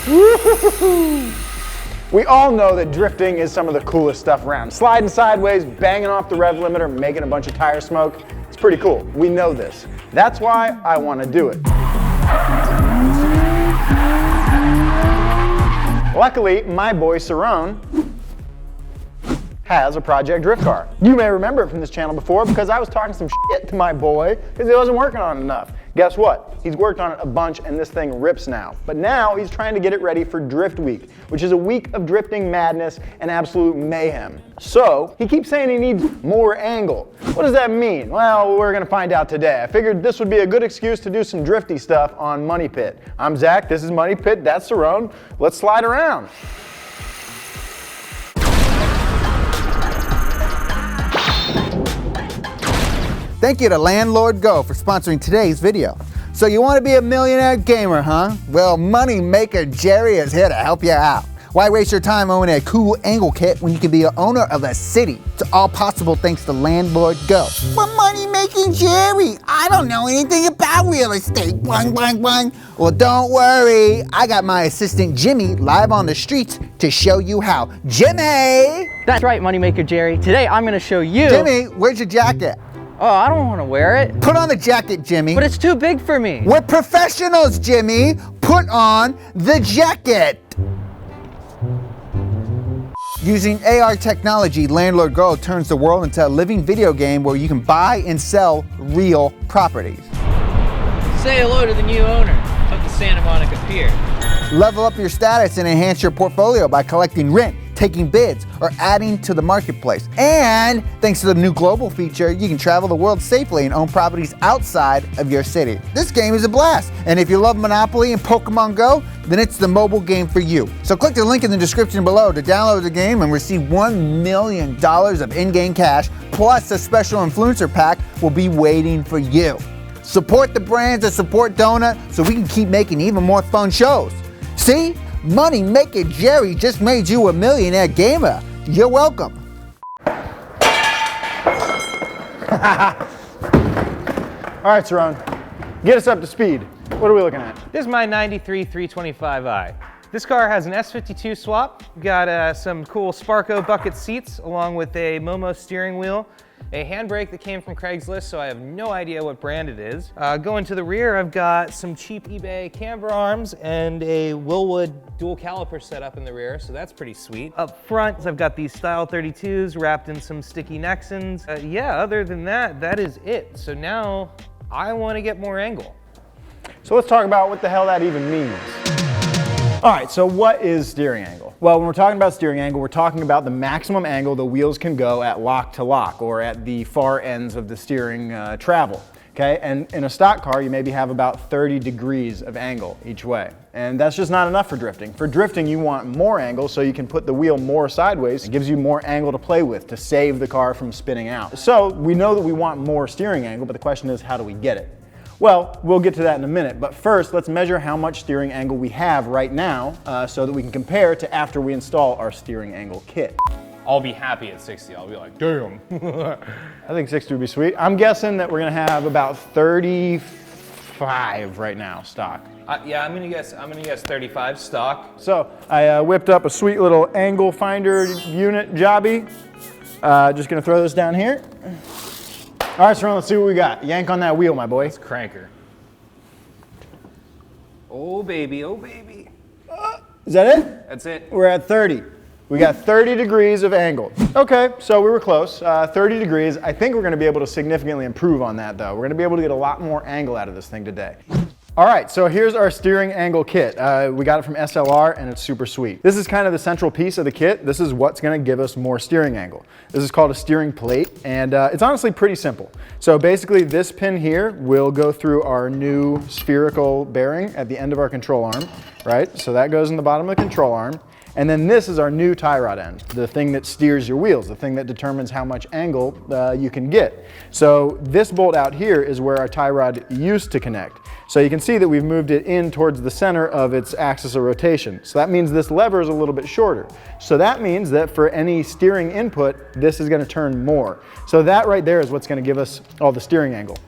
Woo-hoo-hoo. We all know that drifting is some of the coolest stuff around. Sliding sideways, banging off the rev limiter, making a bunch of tire smoke. It's pretty cool. We know this. That's why I want to do it. Luckily, my boy Cirone has a project drift car. You may remember it from this channel before because I was talking some shit to my boy because he wasn't working on it enough. Guess what? He's worked on it a bunch and this thing rips now. But now he's trying to get it ready for Drift Week, which is a week of drifting madness and absolute mayhem. So he keeps saying he needs more angle. What does that mean? Well, we're gonna find out today. I figured this would be a good excuse to do some drifty stuff on Money Pit. I'm Zach, this is Money Pit, that's Cirone. Let's slide around. Thank you to Landlord Go for sponsoring today's video. So you want to be a millionaire gamer, huh? Well, money maker Jerry is here to help you out. Why waste your time owning a cool angle kit when you can be an owner of a city? It's all possible thanks to Landlord Go. But money making Jerry, I don't know anything about real estate. Bang, bang, bang. Well, don't worry. I got my assistant Jimmy live on the streets to show you how. Jimmy! That's right, Moneymaker Jerry. Today I'm going to show you. Jimmy, where's your jacket? Oh, I don't want to wear it. Put on the jacket, Jimmy. But it's too big for me. We're professionals, Jimmy. Put on the jacket. Using AR technology, Landlord Go turns the world into a living video game where you can buy and sell real properties. Say hello to the new owner of the Santa Monica Pier. Level up your status and enhance your portfolio by collecting rent, taking bids, or adding to the marketplace. And thanks to the new global feature, you can travel the world safely and own properties outside of your city. This game is a blast. And if you love Monopoly and Pokemon Go, then it's the mobile game for you. So click the link in the description below to download the game and receive $1 million of in-game cash, plus a special influencer pack will be waiting for you. Support the brands that support Donut so we can keep making even more fun shows. See? Money Maker Jerry just made you a millionaire gamer. You're welcome. All right, Cirone, get us up to speed. What are we looking at? This is my 93 325i. This car has an S52 swap, got some cool Sparco bucket seats along with a Momo steering wheel, a handbrake that came from Craigslist, so I have no idea what brand it is. Going to the rear, I've got some cheap eBay camber arms and a Willwood dual caliper setup in the rear, so that's pretty sweet. Up front, I've got these Style 32s wrapped in some sticky Nexons. Yeah, other than that, that is it. So now I want to get more angle. So let's talk about what the hell that even means. All right, so what is steering angle? Well, when we're talking about steering angle, we're talking about the maximum angle the wheels can go at lock to lock, or at the far ends of the steering travel, okay? And in a stock car, you maybe have about 30 degrees of angle each way. And that's just not enough for drifting. For drifting, you want more angle so you can put the wheel more sideways. It gives you more angle to play with to save the car from spinning out. So we know that we want more steering angle, but the question is, how do we get it? Well, we'll get to that in a minute, but first let's measure how much steering angle we have right now so that we can compare to after we install our steering angle kit. I'll be happy at 60. I'll be like, damn. I think 60 would be sweet. I'm guessing that we're gonna have about 35 right now stock. Yeah, I'm gonna guess 35 stock. So I whipped up a sweet little angle finder unit jobby. Just gonna throw this down here. All right, Cirone, let's see what we got. Yank on that wheel, my boy. Let's crank her. Oh baby, oh baby. Is that it? That's it. We're at 30. We got 30 degrees of angle. Okay, so we were close, 30 degrees. I think we're gonna be able to significantly improve on that though. We're gonna be able to get a lot more angle out of this thing today. All right, so here's our steering angle kit. We got it from SLR and it's super sweet. This is kind of the central piece of the kit. This is what's gonna give us more steering angle. This is called a steering plate and it's honestly pretty simple. So basically this pin here will go through our new spherical bearing at the end of our control arm, right? So that goes in the bottom of the control arm. And then this is our new tie rod end, the thing that steers your wheels, the thing that determines how much angle you can get. So this bolt out here is where our tie rod used to connect. So you can see that we've moved it in towards the center of its axis of rotation. So that means this lever is a little bit shorter. So that means that for any steering input, this is gonna turn more. So that right there is what's gonna give us all the steering angle.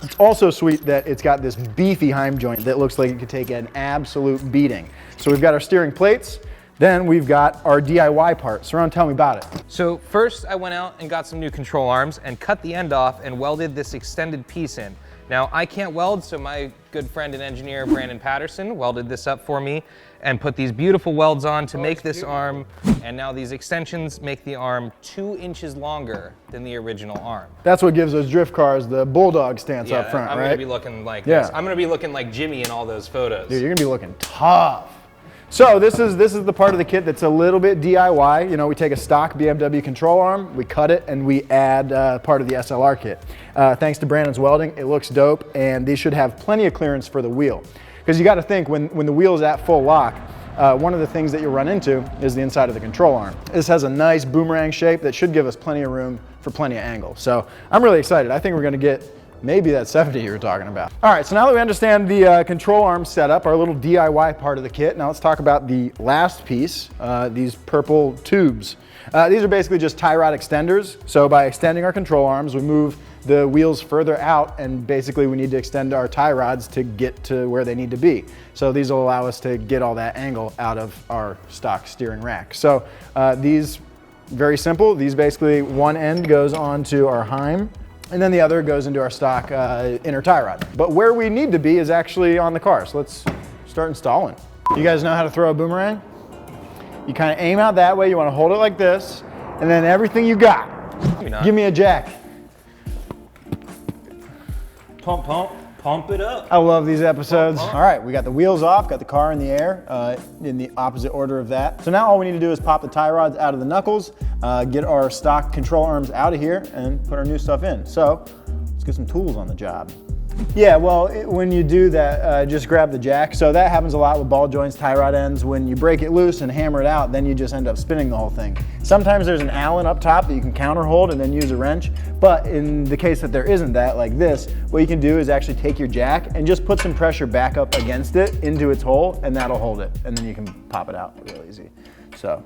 It's also sweet that it's got this beefy heim joint that looks like it could take an absolute beating. So we've got our steering plates, then we've got our DIY part. Cirone, tell me about it. So first I went out and got some new control arms and cut the end off and welded this extended piece in. Now I can't weld, so my good friend and engineer Brandon Patterson welded this up for me and put these beautiful welds on to make this arm, and now these extensions make the arm 2 inches longer than the original arm. That's what gives those drift cars the bulldog stance Yeah, up front, I'm right? gonna be looking like Yeah. this. I'm gonna be looking like Jimmy in all those photos. Dude, you're gonna be looking tough. So this is the part of the kit that's a little bit DIY. You know, we take a stock BMW control arm, we cut it, and we add part of the SLR kit. Thanks to Brandon's welding, it looks dope, and these should have plenty of clearance for the wheel. Because you gotta think, when the wheel is at full lock, one of the things that you'll run into is the inside of the control arm. This has a nice boomerang shape that should give us plenty of room for plenty of angle. So I'm really excited. I think we're gonna get maybe that 70 you were talking about. All right, so now that we understand the control arm setup, our little DIY part of the kit, now let's talk about the last piece, these purple tubes. These are basically just tie rod extenders. So by extending our control arms, we move the wheels further out, and basically we need to extend our tie rods to get to where they need to be. So these will allow us to get all that angle out of our stock steering rack. So these, very simple, these basically, one end goes onto our heim, and then the other goes into our stock inner tie rod. But where we need to be is actually on the car, so let's start installing. You guys know how to throw a boomerang? You kind of aim out that way, you want to hold it like this, and then everything you got, give me a jack. Pump, pump, pump it up. I love these episodes. All right, we got the wheels off, got the car in the air, in the opposite order of that. So now all we need to do is pop the tie rods out of the knuckles, get our stock control arms out of here, and put our new stuff in. So let's get some tools on the job. Yeah, well, when you do that, just grab the jack. So that happens a lot with ball joints, tie rod ends. When you break it loose and hammer it out, then you just end up spinning the whole thing. Sometimes there's an Allen up top that you can counter hold and then use a wrench. But in the case that there isn't that, like this, what you can do is actually take your jack and just put some pressure back up against it into its hole, and that'll hold it. And then you can pop it out real easy. So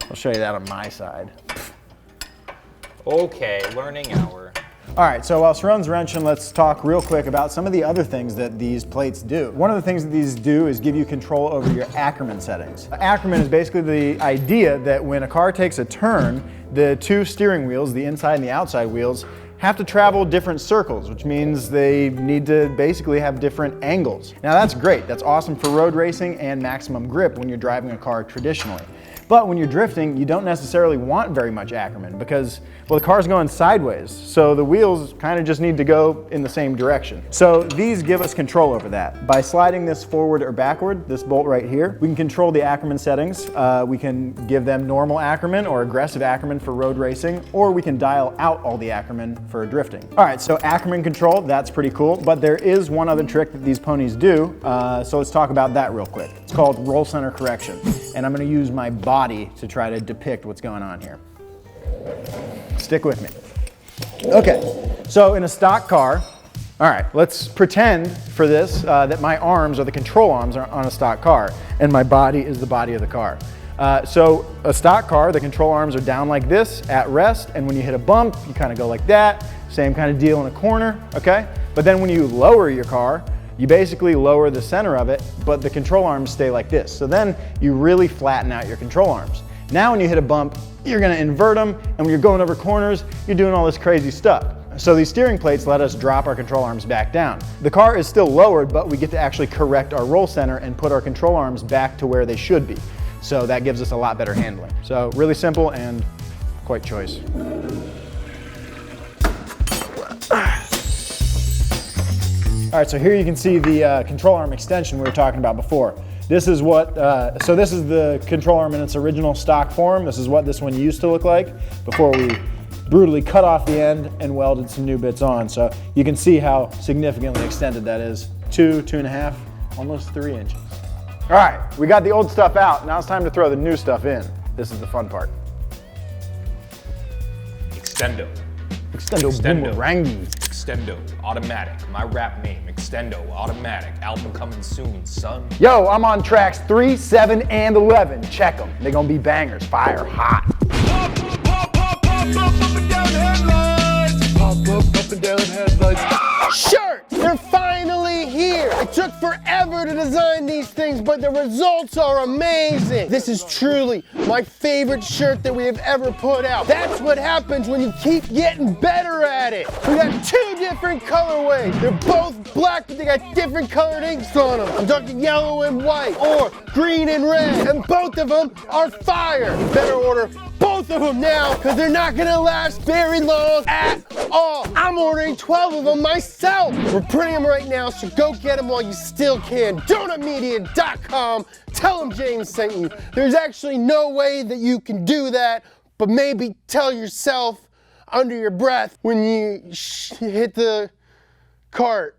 I'll show you that on my side. Okay, learning hour. All right, so while Cirone's wrenching, let's talk real quick about some of the other things that these plates do. One of the things that these do is give you control over your Ackerman settings. Ackerman is basically the idea that when a car takes a turn, the two steering wheels, the inside and the outside wheels, have to travel different circles, which means they need to basically have different angles. Now that's great, that's awesome for road racing and maximum grip when you're driving a car traditionally. But when you're drifting, you don't necessarily want very much Ackerman because, well, the car's going sideways, so the wheels kind of just need to go in the same direction. So these give us control over that. By sliding this forward or backward, this bolt right here, we can control the Ackerman settings. We can give them normal Ackerman or aggressive Ackerman for road racing, or we can dial out all the Ackerman for drifting. All right, so Ackerman control, that's pretty cool, but there is one other trick that these ponies do, so let's talk about that real quick. It's called roll center correction, and I'm gonna use my body to try to depict what's going on here. Stick with me. Okay, so in a stock car, all right, let's pretend for this that my arms or the control arms are on a stock car and my body is the body of the car. So a stock car, the control arms are down like this at rest, and when you hit a bump, you kind of go like that, same kind of deal in a corner, okay? But then when you lower your car, you basically lower the center of it, but the control arms stay like this. So then you really flatten out your control arms. Now when you hit a bump, you're gonna invert them, and when you're going over corners, you're doing all this crazy stuff. So these steering plates let us drop our control arms back down. The car is still lowered, but we get to actually correct our roll center and put our control arms back to where they should be. So that gives us a lot better handling. So really simple and quite choice. All right, so here you can see the control arm extension we were talking about before. This is what, so this is the control arm in its original stock form. This is what this one used to look like before we brutally cut off the end and welded some new bits on. So you can see how significantly extended that is. 2.5, almost 3 inches. All right, we got the old stuff out. Now it's time to throw the new stuff in. This is the fun part. Extendo. Extendo boomerangi. Extendo, automatic. My rap name, Extendo, automatic. Album coming soon, son. Yo, I'm on tracks 3, 7, and 11. Check them. They're gonna be bangers, fire hot. Pop up and down headlights. Pop up and down headlights. shirts. They're finally here. It took forever to design these things, but the results are amazing. This is truly my favorite shirt that we have ever put out. That's what happens when you keep getting better at it. We got 2 different colorways. They're both black, but they got different colored inks on them. I'm talking yellow and white or green and red, and both of them are fire. You better order both of them now, because they're not gonna last very long at all. I'm ordering 12 of them myself. We're printing them right now, so go get them while you still can. DonutMedia.com. Tell them James sent you. There's actually no way that you can do that, but maybe tell yourself under your breath when you hit the cart.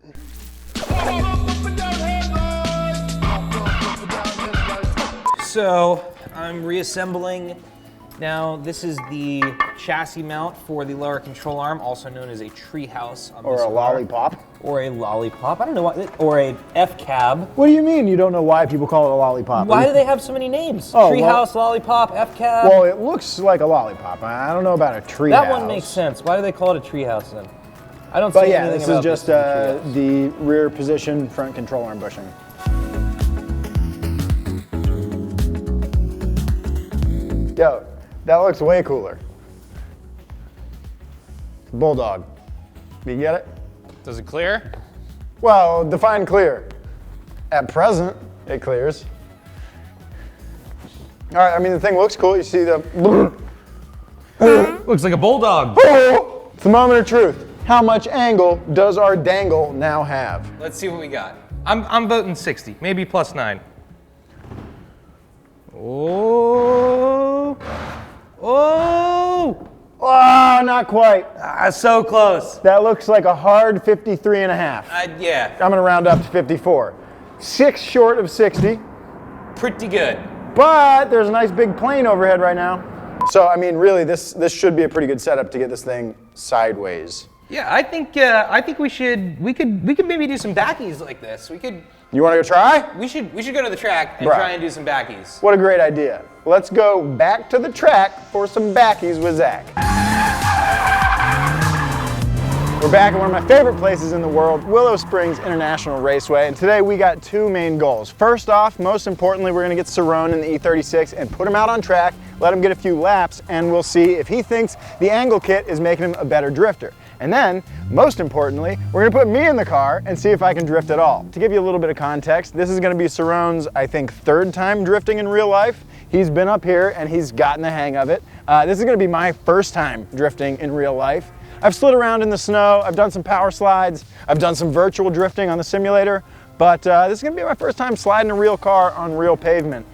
So I'm reassembling. Now this is the chassis mount for the lower control arm, also known as a treehouse. Or a lollipop. Or a lollipop. I don't know why. Or a F-cab. What do you mean you don't know why people call it a lollipop? Why do they have so many names? Oh, Treehouse, lollipop, F-cab. Well, it looks like a lollipop. I don't know about a treehouse. That one makes sense. Why do they call it a treehouse then? I don't see But yeah, anything this about is just the rear position front control arm bushing. Yo, that looks way cooler. Bulldog. You get it? Does it clear? Well, define clear. At present, it clears. All right, I mean, the thing looks cool. You see the... Looks like a bulldog. It's the moment of truth. How much angle does our dangle now have? Let's see what we got. I'm voting 60, maybe +9. Oh. Oh. Oh, not quite. So close. That looks like a hard 53 and a half. Yeah. I'm gonna round up to 54. 6 short of 60, Pretty good. but there's a nice big plane overhead right now. So, I mean, really, this should be a pretty good setup to get this thing sideways. Yeah, I think we could maybe do some backies like this. You wanna go try? We should go to the track and Bruh. try and do some backies. What a great idea. Let's go back to the track for some backies with Zach. We're back at one of my favorite places in the world, Willow Springs International Raceway, and today we got 2 main goals. First off, most importantly, we're gonna get Cirone in the E36 and put him out on track, let him get a few laps, and we'll see if he thinks the angle kit is making him a better drifter. And then, most importantly, we're gonna put me in the car and see if I can drift at all. To give you a little bit of context, this is gonna be Cirone's, I think, 3rd time drifting in real life. He's been up here and he's gotten the hang of it. This is gonna be my 1st time drifting in real life. I've slid around in the snow, I've done some power slides, I've done some virtual drifting on the simulator, but this is gonna be my 1st time sliding a real car on real pavement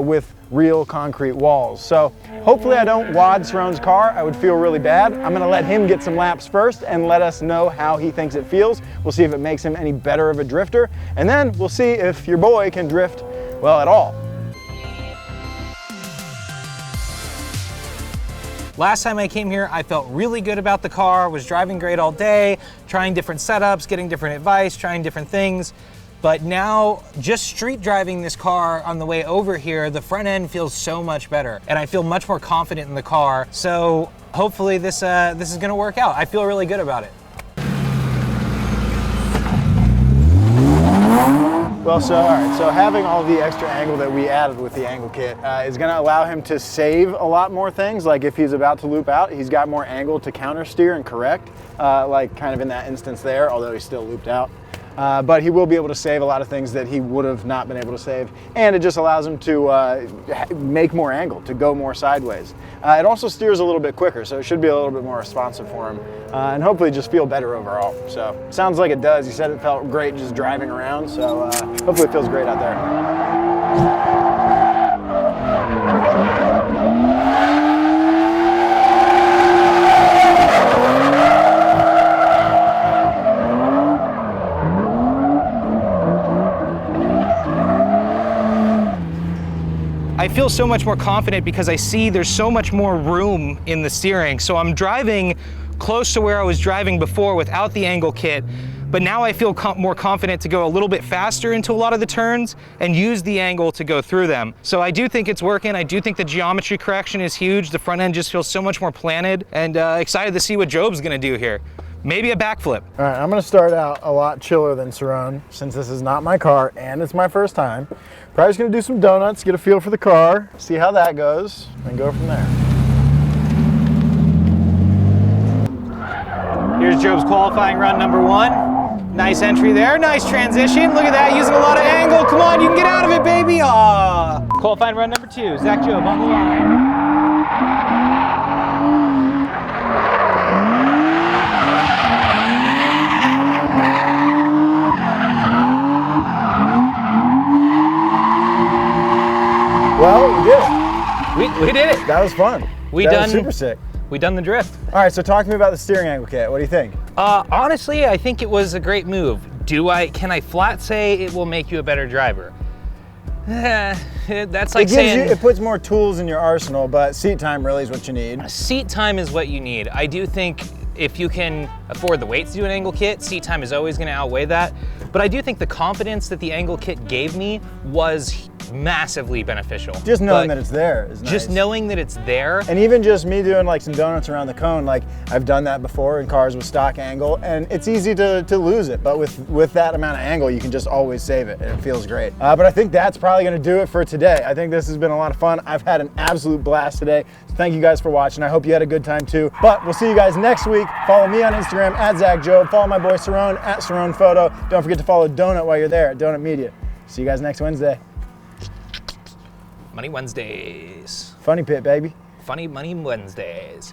with real concrete walls. So hopefully I don't wad Cirone's car. I would feel really bad. I'm gonna let him get some laps first and let us know how he thinks it feels. We'll see if it makes him any better of a drifter, and then we'll see if your boy can drift, well, at all. Last time I came here, I felt really good about the car, was driving great all day, trying different setups, getting different advice, trying different things. But now, just street driving this car on the way over here, the front end feels so much better, and I feel much more confident in the car. So hopefully this is gonna work out. I feel really good about it. Well, so, all right, so having all the extra angle that we added with the angle kit is gonna allow him to save a lot more things. Like if he's about to loop out, he's got more angle to counter steer and correct, like kind of in that instance there, although he's still looped out. But he will be able to save a lot of things that he would have not been able to save. And it just allows him to make more angle, to go more sideways. It also steers a little bit quicker, so it should be a little bit more responsive for him. And hopefully just feel better overall. So sounds like it does. He said it felt great just driving around, so hopefully it feels great out there. I feel so much more confident because I see there's so much more room in the steering. So I'm driving close to where I was driving before without the angle kit, but now I feel more confident to go a little bit faster into a lot of the turns and use the angle to go through them. So I do think it's working. I do think the geometry correction is huge. The front end just feels so much more planted, and excited to see what Job's gonna do here. maybe a backflip. All right, I'm gonna start out a lot chiller than Cirone since this is not my car and it's my first time. Probably just gonna do some donuts, get a feel for the car, see how that goes, and go from there. Here's Job's qualifying run number 1. Nice entry there, nice transition. Look at that, using a lot of angle. Come on, you can get out of it, baby. Aw. Qualifying run number 2, Zach Job on the line. Well, we did it. We did it. That was fun. We That done was super sick. We done the drift. All right, so talk to me about the steering angle kit. What do you think? Honestly, I think it was a great move. Can I flat say it will make you a better driver? That's like saying It puts more tools in your arsenal, but seat time really is what you need. seat time is what you need. I do think if you can afford the weight to do an angle kit, seat time is always gonna outweigh that. But I do think the confidence that the angle kit gave me was massively beneficial. Just knowing that it's there is nice. Just knowing that it's there. And even just me doing like some donuts around the cone, like I've done that before in cars with stock angle, and it's easy to lose it. But with that amount of angle, you can just always save it, and it feels great. But I think that's probably gonna do it for today. I think this has been a lot of fun. I've had an absolute blast today. So thank you guys for watching. I hope you had a good time too. But we'll see you guys next week. Follow me on Instagram at Zach Job. Follow my boy Cirone at Cirone Photo. Don't forget to follow Donut while you're there at Donut Media. See you guys next Wednesday. Money Wednesdays. Funny Pit, baby. Funny Money Wednesdays.